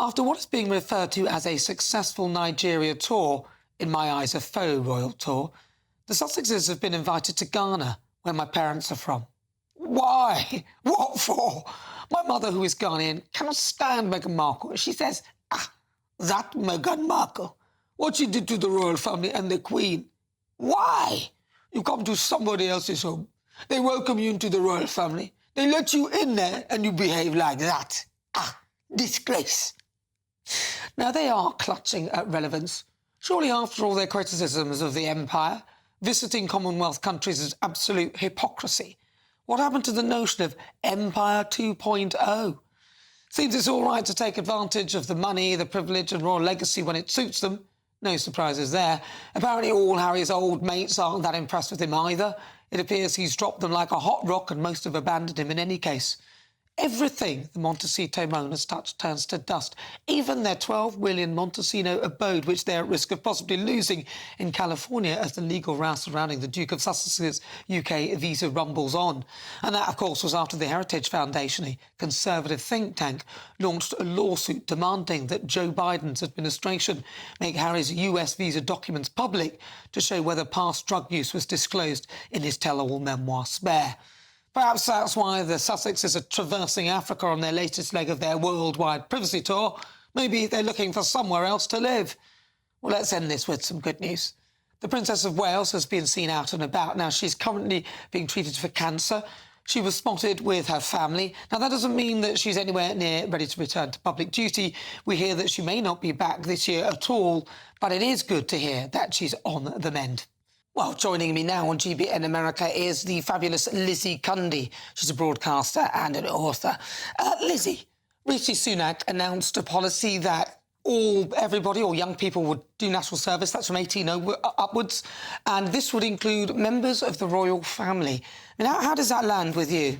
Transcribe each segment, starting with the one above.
After what is being referred to as a successful Nigeria tour, in my eyes a faux royal tour, the Sussexes have been invited to Ghana, where my parents are from. Why? What for? My mother, who is Ghanaian, cannot stand Meghan Markle. She says, that Meghan Markle, what she did to the royal family and the Queen. Why? You come to somebody else's home. They welcome you into the royal family. They let you in there and you behave like that. Disgrace. Now, they are clutching at relevance. Surely, after all their criticisms of the empire, visiting Commonwealth countries is absolute hypocrisy. What happened to the notion of Empire 2.0? Seems it's all right to take advantage of the money, the privilege and royal legacy when it suits them. No surprises there. Apparently all Harry's old mates aren't that impressed with him either. It appears he's dropped them like a hot rock and most have abandoned him in any case. Everything the Montecito owners touch turns to dust. Even their $12 million Montecito abode, which they're at risk of possibly losing in California as the legal row surrounding the Duke of Sussex's UK visa rumbles on. And that, of course, was after the Heritage Foundation, a conservative think tank, launched a lawsuit demanding that Joe Biden's administration make Harry's US visa documents public to show whether past drug use was disclosed in his tell-all memoir, Spare. Perhaps that's why the Sussexes are traversing Africa on their latest leg of their worldwide privacy tour. Maybe they're looking for somewhere else to live. Well, let's end this with some good news. The Princess of Wales has been seen out and about. Now, she's currently being treated for cancer. She was spotted with her family. Now, that doesn't mean that she's anywhere near ready to return to public duty. We hear that she may not be back this year at all, but it is good to hear that she's on the mend. Well, joining me now on GBN America is the fabulous Lizzie Cundy. She's a broadcaster and an author. Lizzie, Rishi Sunak announced a policy that everybody or young people would do national service. That's from 18 upwards. And this would include members of the royal family. I mean, how does that land with you?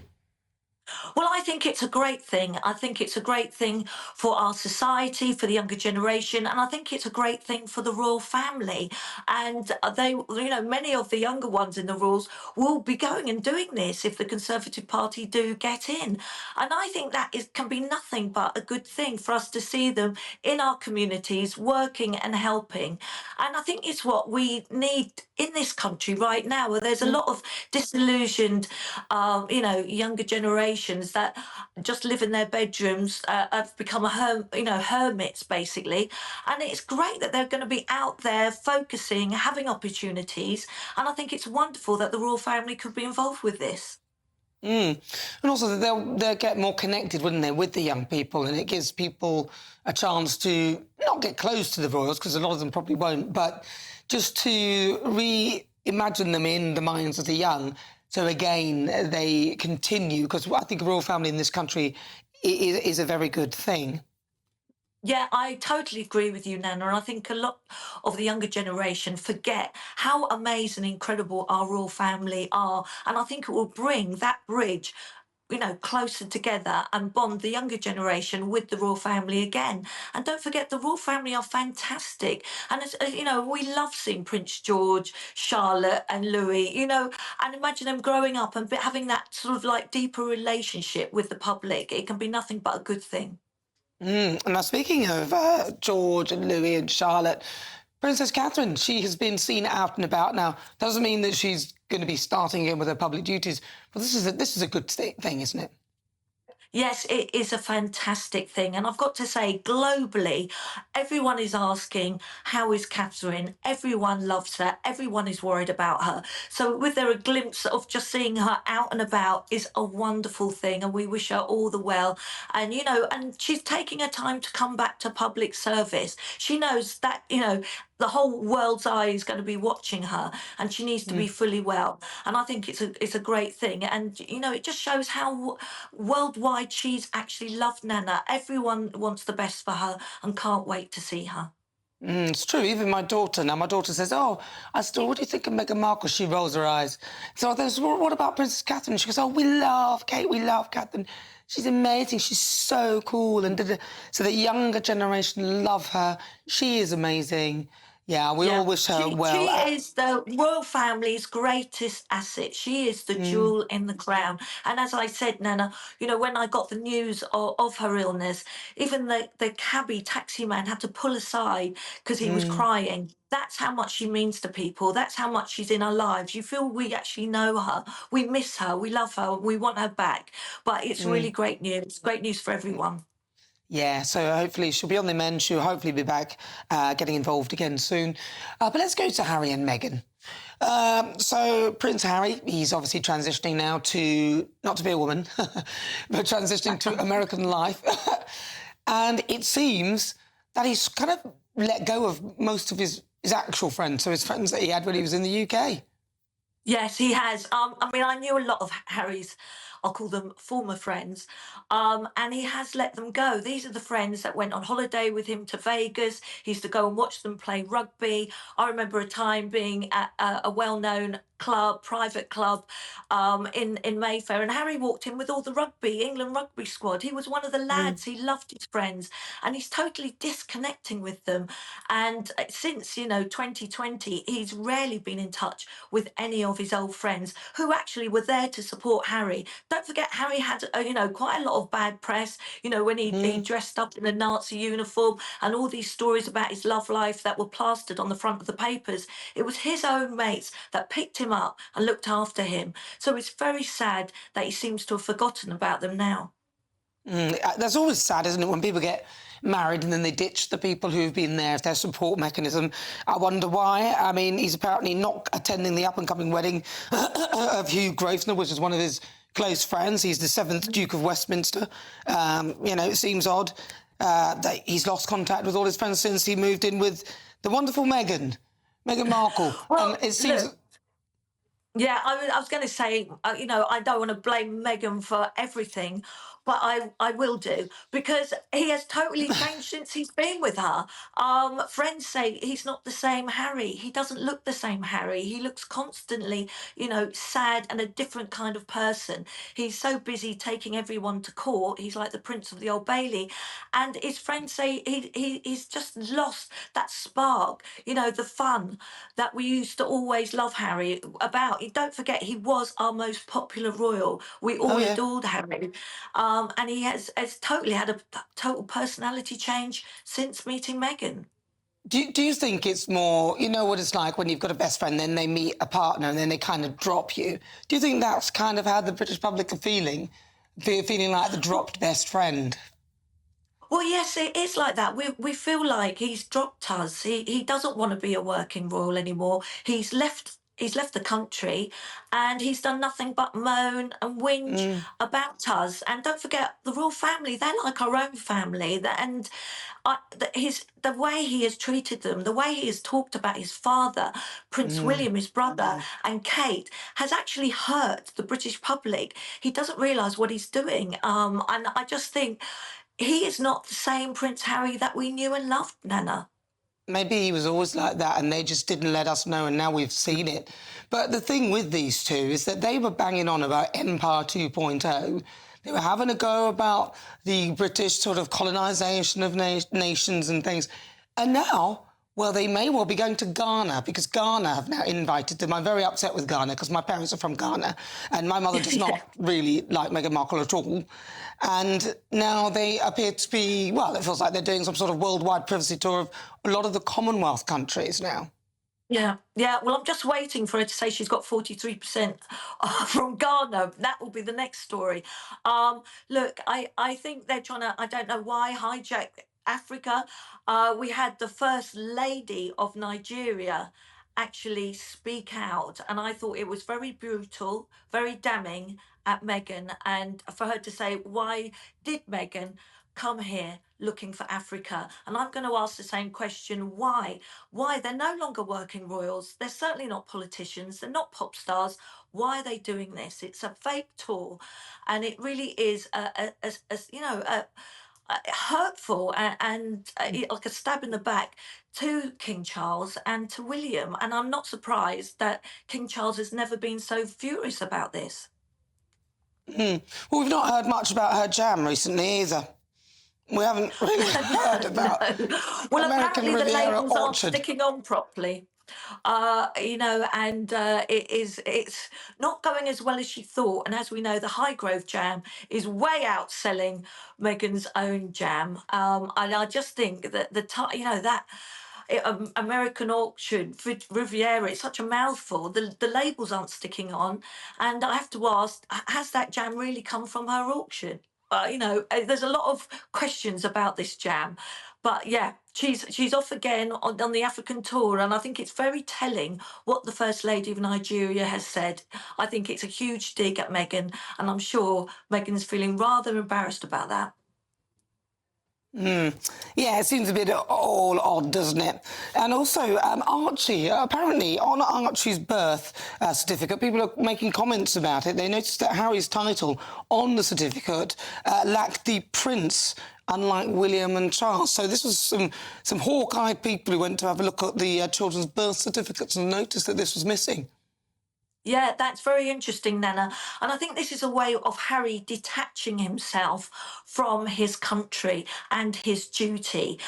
Well, I think it's a great thing. I think it's a great thing for our society, for the younger generation, and I think it's a great thing for the royal family. And many of the younger ones in the royals will be going and doing this if the Conservative Party do get in. And I think that can be nothing but a good thing for us to see them in our communities working and helping. And I think it's what we need in this country right now, where there's a lot of disillusioned, younger generations that just live in their bedrooms, have become hermits, basically. And it's great that they're going to be out there focusing, having opportunities. And I think it's wonderful that the royal family could be involved with this. And also they'll get more connected, wouldn't they, with the young people, and it gives people a chance to not get close to the royals, because a lot of them probably won't, but just to reimagine them in the minds of the young. So again, they continue, because I think a royal family in this country is a very good thing. Yeah, I totally agree with you, Nana. And I think a lot of the younger generation forget how amazing and incredible our royal family are. And I think it will bring that bridge closer together and bond the younger generation with the royal family again. And don't forget, the royal family are fantastic. And, we love seeing Prince George, Charlotte and Louis, and imagine them growing up and having that sort of like deeper relationship with the public. It can be nothing but a good thing. Now, speaking of George and Louis and Charlotte, Princess Catherine, she has been seen out and about. Now, doesn't mean that she's going to be starting in with her public duties, but this is a good thing, isn't it? Yes, it is a fantastic thing. And I've got to say, globally, everyone is asking, how is Catherine? Everyone loves her. Everyone is worried about her. So with there a glimpse of just seeing her out and about is a wonderful thing. And we wish her all the well. And, and she's taking her time to come back to public service. She knows that, the whole world's eye is going to be watching her, and she needs to be fully well. And I think it's a great thing. And, it just shows how worldwide she's actually loved, Nana. Everyone wants the best for her and can't wait to see her. It's true. Even my daughter says, what do you think of Meghan Markle? She rolls her eyes. So I said, what about Princess Catherine? She goes, we love Kate, we love Catherine. She's amazing. She's so cool. And so the younger generation love her. She is amazing. Yeah, we all Yeah, wish her she well. is the royal family's greatest asset. She is the Mm, jewel in the crown. And as I said, Nana, you know, when I got the news of her illness, even the cabbie taxi man had to pull aside because he was mm, crying. That's how much she means to people. That's how much she's in our lives. You feel we actually know her. We miss her. We love her. We want her back. But it's really mm. great news. Great news for everyone. Yeah, so hopefully she'll be on the mend. She'll hopefully be back getting involved again soon. But let's go to Harry and Meghan. So Prince Harry, he's obviously transitioning now to, not to be a woman, but transitioning to American life. And it seems that he's kind of let go of most of his actual friends, so his friends that he had when he was in the UK. Yes, he has. I mean, I knew a lot of Harry's, I'll call them former friends, and he has let them go. These are the friends that went on holiday with him to Vegas. He used to go and watch them play rugby. I remember a time being at a well-known club, private club, in Mayfair, and Harry walked in with all the rugby, England rugby squad. He was one of the Mm, lads. He loved his friends, and he's totally disconnecting with them. And since 2020, he's rarely been in touch with any of his old friends who actually were there to support Harry. Don't forget, Harry had quite a lot of bad press. You know, when he mm. dressed up in a Nazi uniform and all these stories about his love life that were plastered on the front of the papers. It was his own mates that picked him up and looked after him. So it's very sad that he seems to have forgotten about them now. That's always sad, isn't it, when people get married and then they ditch the people who've been there as their support mechanism. I wonder why. I mean, he's apparently not attending the up-and-coming wedding of Hugh Grosvenor, which is one of his close friends. He's the seventh Duke of Westminster. It seems odd that he's lost contact with all his friends since he moved in with the wonderful Meghan Markle. And Well, it seems... look, yeah, I was going to say, I don't want to blame Meghan for everything, but I will do because he has totally changed since he's been with her. Friends say he's not the same Harry. He doesn't look the same Harry. He looks constantly, sad and a different kind of person. He's so busy taking everyone to court. He's like the Prince of the Old Bailey, and his friends say he's just lost that spark. The fun that we used to always love Harry about. Don't forget, he was our most popular royal. We Oh, all yeah. adored Harry. And he has totally had a total personality change since meeting Meghan. Do you think it's more, you know what it's like when you've got a best friend, then they meet a partner and then they kind of drop you? Do you think that's kind of how the British public are feeling? Feeling like the dropped best friend? Well, yes, it is like that. We feel like he's dropped us. He doesn't want to be a working royal anymore. He's left the country, and he's done nothing but moan and whinge Mm, about us. And don't forget, the royal family, they're like our own family. And the way he has treated them, the way he has talked about his father, Prince mm. William, his brother, and Kate, has actually hurt the British public. He doesn't realise what he's doing. And I just think he is not the same Prince Harry that we knew and loved, Nana. Maybe he was always like that and they just didn't let us know and now we've seen it. But the thing with these two is that they were banging on about Empire 2.0. They were having a go about the British sort of colonisation of nations and things. And now, well, they may well be going to Ghana because Ghana have now invited them. I'm very upset with Ghana because my parents are from Ghana and my mother does Yeah. not really like Meghan Markle at all. And now they appear to be, well, it feels like they're doing some sort of worldwide privacy tour of a lot of the Commonwealth countries now. Yeah, yeah. Well, I'm just waiting for her to say she's got 43% from Ghana. That will be the next story. Look, I think they're trying to, I don't know why, hijack Africa. We had the First Lady of Nigeria actually speak out, and I thought it was very brutal, very damning at Meghan, and for her to say, why did Meghan come here looking for Africa? And I'm going to ask the same question, why? Why? They're no longer working royals. They're certainly not politicians. They're not pop stars. Why are they doing this? It's a fake tour, and it really is hurtful and like a stab in the back to King Charles and to William. And I'm not surprised that King Charles has never been so furious about this. Well, we've not heard much about her jam recently either. We haven't really heard about No. Well, American apparently the Riviera labels aren't Orchard. sticking on properly. And it's not going as well as she thought. And as we know, the High Grove jam is way outselling Meghan's own jam. And I just think that that American auction, Riviera, it's such a mouthful. The labels aren't sticking on. And I have to ask, has that jam really come from her auction? There's a lot of questions about this jam. But yeah, she's off again on the African tour. And I think it's very telling what the First Lady of Nigeria has said. I think it's a huge dig at Meghan. And I'm sure Meghan's feeling rather embarrassed about that. Yeah, it seems a bit all odd, doesn't it? And also, Archie, apparently on Archie's birth certificate, people are making comments about it. They noticed that Harry's title on the certificate lacked the Prince, unlike William and Charles. So this was some hawk-eyed people who went to have a look at the children's birth certificates and noticed that this was missing. Yeah, that's very interesting, Nana. And I think this is a way of Harry detaching himself from his country and his duty.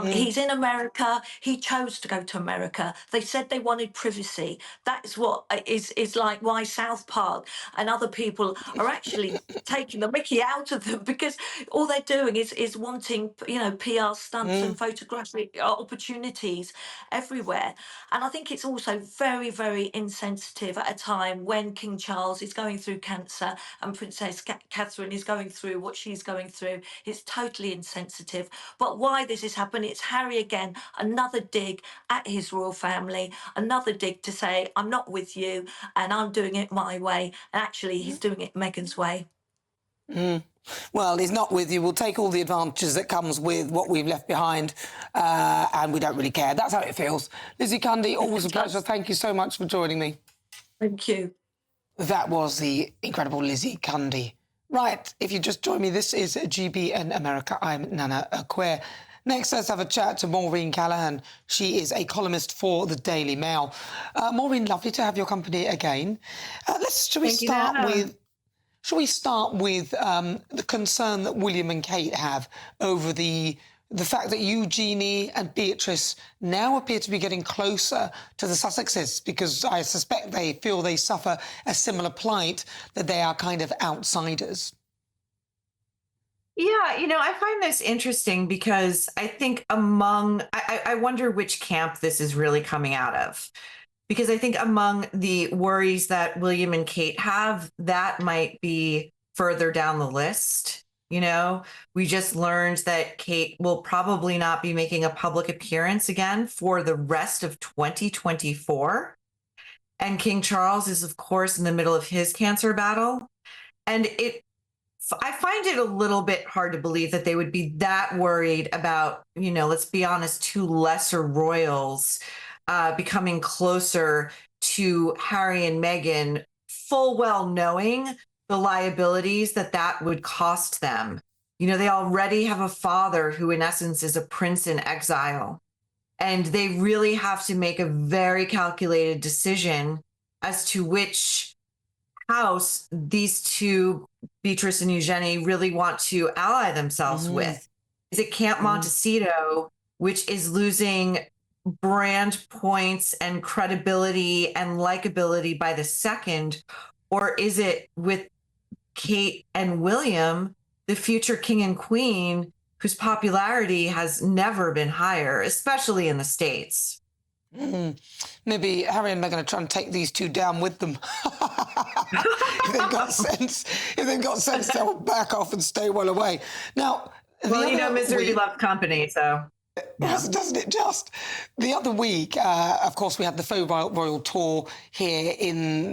He's in America. He chose to go to America. They said they wanted privacy. That's what is like why South Park and other people are actually taking the mickey out of them, because all they're doing is wanting, PR stunts and photographic opportunities everywhere. And I think it's also very, very insensitive at a time when King Charles is going through cancer and Princess Catherine is going through what she's going through. It's totally insensitive. But why this has happened, it's Harry again, another dig at his royal family, another dig to say, I'm not with you and I'm doing it my way. And actually, he's doing it Meghan's way. Well, he's not with you. We'll take all the advantages that comes with what we've left behind, and we don't really care. That's how it feels. Lizzie, Cundy, always a pleasure. Thank you so much for joining me. Thank you. That was the incredible Lizzie Cundy. Right, if you just joined me, this is GBN America. I'm Nana Akua. Next, let's have a chat to Maureen Callahan. She is a columnist for the Daily Mail. Maureen, lovely to have your company again. Shall we start with the concern that William and Kate have over the fact that Eugenie and Beatrice now appear to be getting closer to the Sussexes, because I suspect they feel they suffer a similar plight, that they are kind of outsiders? Yeah, I find this interesting because I think I wonder which camp this is really coming out of. Because I think among the worries that William and Kate have, that might be further down the list. We just learned that Kate will probably not be making a public appearance again for the rest of 2024. And King Charles is, of course, in the middle of his cancer battle. And I find it a little bit hard to believe that they would be that worried about, let's be honest, two lesser royals becoming closer to Harry and Meghan, full well knowing the liabilities that would cost them. They already have a father who, in essence, is a prince in exile. And they really have to make a very calculated decision as to which house these two, Beatrice and Eugenie, really want to ally themselves with. Is it Camp Montecito, which is losing brand points and credibility and likability by the second, or is it with Kate and William, the future king and queen, whose popularity has never been higher, especially in the States? Maybe Harry and Meghan are trying to take these two down with them. If they've got sense, they'll back off and stay well away. Now, misery loves company, so. Doesn't it just? The other week, of course, we had the faux royal tour here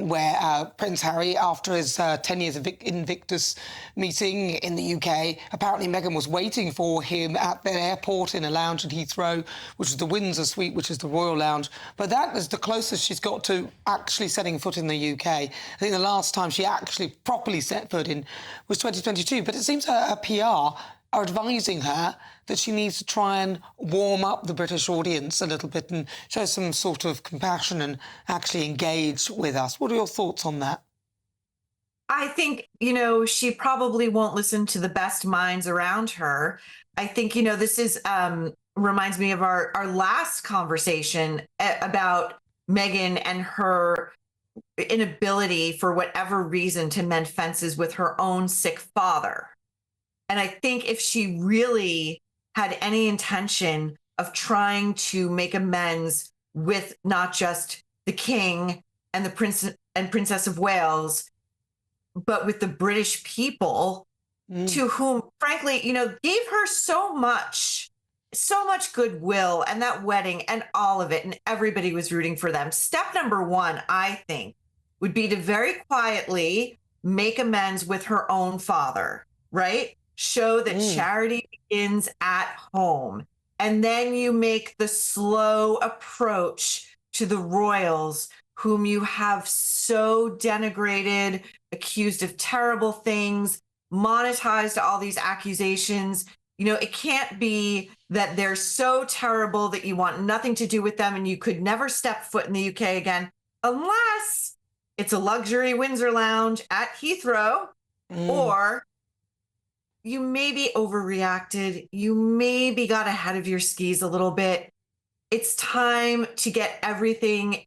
where Prince Harry, after his 10 years of Invictus meeting in the UK, apparently Meghan was waiting for him at the airport in a lounge at Heathrow, which is the Windsor Suite, which is the Royal Lounge. But that was the closest she's got to actually setting foot in the UK. I think the last time she actually properly set foot in was 2022. But it seems her PR are advising her that she needs to try and warm up the British audience a little bit and show some sort of compassion and actually engage with us. What are your thoughts on that? I think, she probably won't listen to the best minds around her. I think, this is reminds me of our last conversation about Meghan and her inability, for whatever reason, to mend fences with her own sick father. And I think if she really had any intention of trying to make amends with not just the king and the prince and princess of Wales, but with the British people, to whom, frankly, gave her so much goodwill, and that wedding and all of it, and everybody was rooting for them. Step number one, I think, would be to very quietly make amends with her own father, right? Show that charity begins at home. And then you make the slow approach to the royals, whom you have so denigrated, accused of terrible things, monetized all these accusations. It can't be that they're so terrible that you want nothing to do with them and you could never step foot in the UK again, unless it's a luxury Windsor lounge at Heathrow, or you maybe overreacted. You maybe got ahead of your skis a little bit. It's time to get everything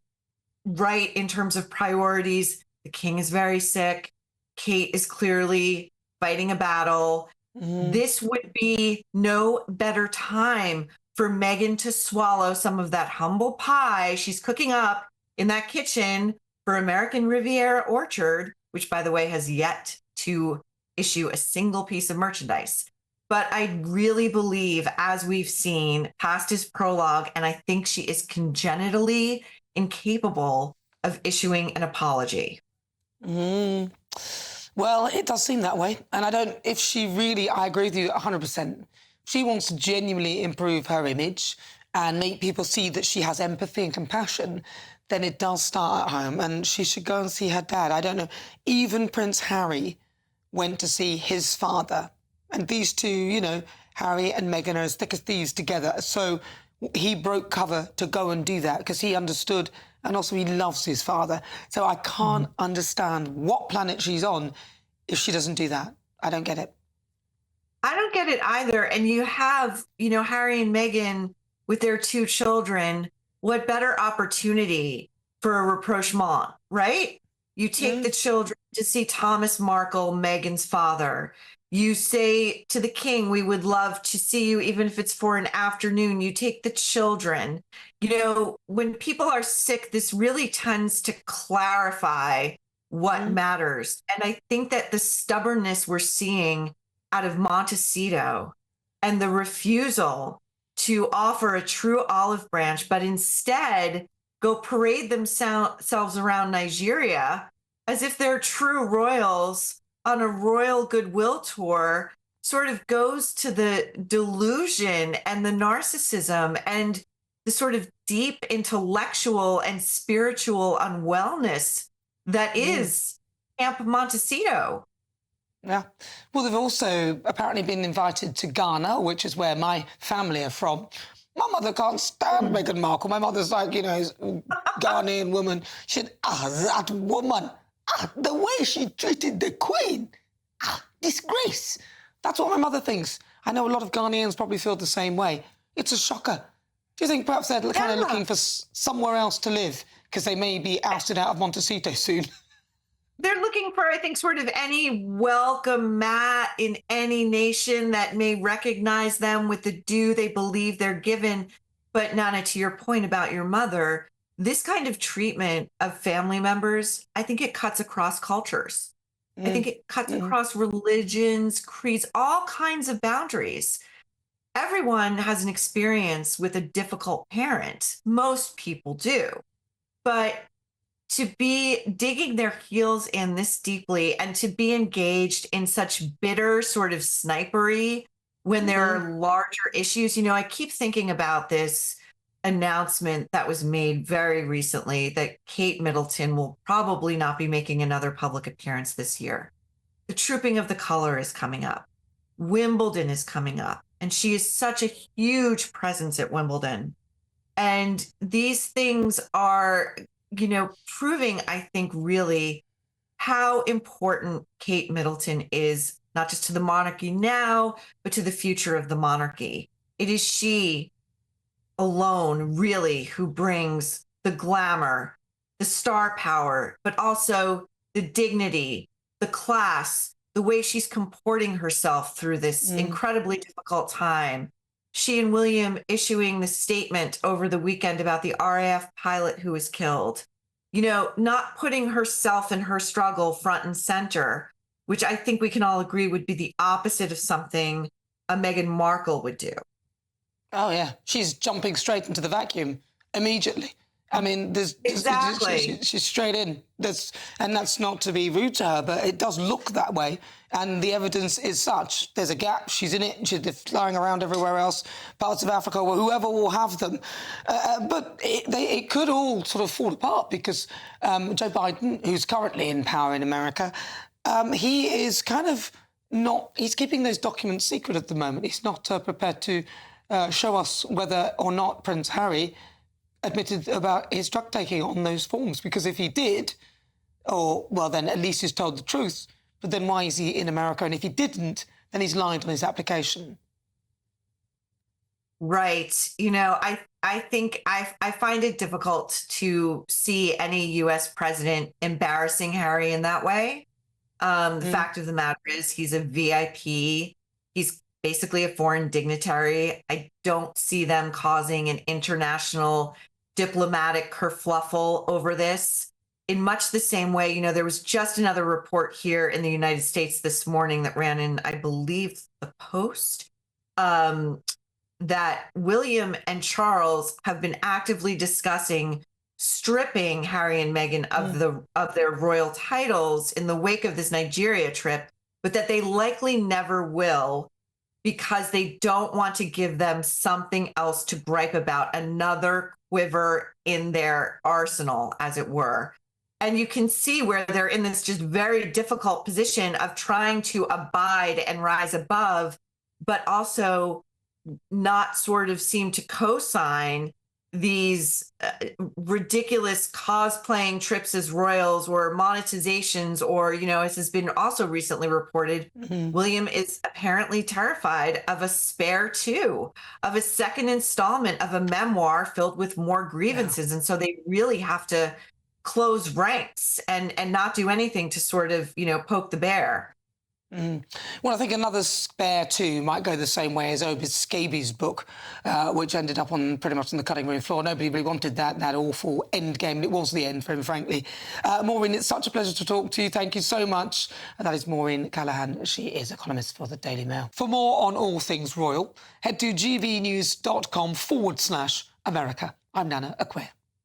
right in terms of priorities. The king is very sick. Kate is clearly fighting a battle. This would be no better time for Meghan to swallow some of that humble pie she's cooking up in that kitchen for American Riviera Orchard, which, by the way, has yet to issue a single piece of merchandise. But I really believe, as we've seen past his prologue, and I think she is congenitally incapable of issuing an apology. Well, it does seem that way. And if she really, I agree with you 100%. She wants to genuinely improve her image and make people see that she has empathy and compassion, then it does start at home. And she should go and see her dad. I don't know. Even Prince Harry went to see his father. And these two, Harry and Meghan are as thick as thieves together. So he broke cover to go and do that because he understood, and also he loves his father. So I can't understand what planet she's on if she doesn't do that. I don't get it. I don't get it either. And you have, Harry and Meghan with their two children. What better opportunity for a rapprochement, right? You take the children to see Thomas Markle, Meghan's father. You say to the king, we would love to see you, even if it's for an afternoon. You take the children. When people are sick, this really tends to clarify what matters. And I think that the stubbornness we're seeing out of Montecito and the refusal to offer a true olive branch, but instead go parade themselves around Nigeria as if they're true royals on a royal goodwill tour, sort of goes to the delusion and the narcissism and the sort of deep intellectual and spiritual unwellness that is Camp Montecito. Yeah. Well, they've also apparently been invited to Ghana, which is where my family are from. My mother can't stand Meghan Markle. My mother's like, Ghanaian woman. She said, that woman, the way she treated the Queen, disgrace. That's what my mother thinks. I know a lot of Ghanaians probably feel the same way. It's a shocker. Do you think perhaps they're kind of looking for somewhere else to live because they may be ousted out of Montecito soon? They're looking for, I think, sort of any welcome mat in any nation that may recognize them with the due they believe they're given. But Nana, to your point about your mother, this kind of treatment of family members, I think it cuts across cultures. I think it cuts across religions, creeds, all kinds of boundaries. Everyone has an experience with a difficult parent. Most people do. But to be digging their heels in this deeply and to be engaged in such bitter sort of snipery when there are larger issues, I keep thinking about this announcement that was made very recently that Kate Middleton will probably not be making another public appearance this year. The Trooping of the Color is coming up. Wimbledon is coming up. And she is such a huge presence at Wimbledon. And these things are, proving, I think, really how important Kate Middleton is, not just to the monarchy now, but to the future of the monarchy. It is she alone, really, who brings the glamour, the star power, but also the dignity, the class, the way she's comporting herself through this incredibly difficult time. She and William issuing the statement over the weekend about the RAF pilot who was killed, you know, not putting herself and her struggle front and center, which I think we can all agree would be the opposite of something a Meghan Markle would do. Oh, yeah. She's jumping straight into the vacuum immediately. I mean, Exactly. she's straight in. And that's not to be rude to her, but it does look that way. And the evidence is such. There's a gap. She's in it. She's flying around everywhere else, parts of Africa, or whoever will have them. But it could all sort of fall apart because Joe Biden, who's currently in power in America, he is kind of not... He's keeping those documents secret at the moment. He's not prepared to show us whether or not Prince Harry admitted about his drug taking on those forms, because if he did, well, then at least he's told the truth. But then why is he in America? And if he didn't, then he's lied on his application. Right. You know, I think I find it difficult to see any U.S. president embarrassing Harry in that way. The fact of the matter is he's a VIP. He's basically a foreign dignitary. I don't see them causing an international diplomatic kerfluffle over this. In much the same way, you know, there was just another report here in the United States this morning that ran in, I believe, the Post, that William and Charles have been actively discussing stripping Harry and Meghan of their royal titles in the wake of this Nigeria trip, but that they likely never will, because they don't want to give them something else to gripe about, another quiver in their arsenal, as it were. And you can see where they're in this just very difficult position of trying to abide and rise above, but also not sort of seem to co-sign these ridiculous cosplaying trips as royals or monetizations, or, you know, as has been also recently reported, William is apparently terrified of a spare two, of a second installment of a memoir filled with more grievances. And so they really have to close ranks and not do anything to sort of, you know, poke the bear. Well, I think another spare two might go the same way as Obed Scabies' book, which ended up on pretty much on the cutting room floor. Nobody really wanted that awful end game. It was the end for him, frankly. Maureen, it's such a pleasure to talk to you. Thank you so much. And that is Maureen Callahan. She is a columnist for the Daily Mail. For more on all things royal, head to gvnews.com/America. I'm Nana Akua.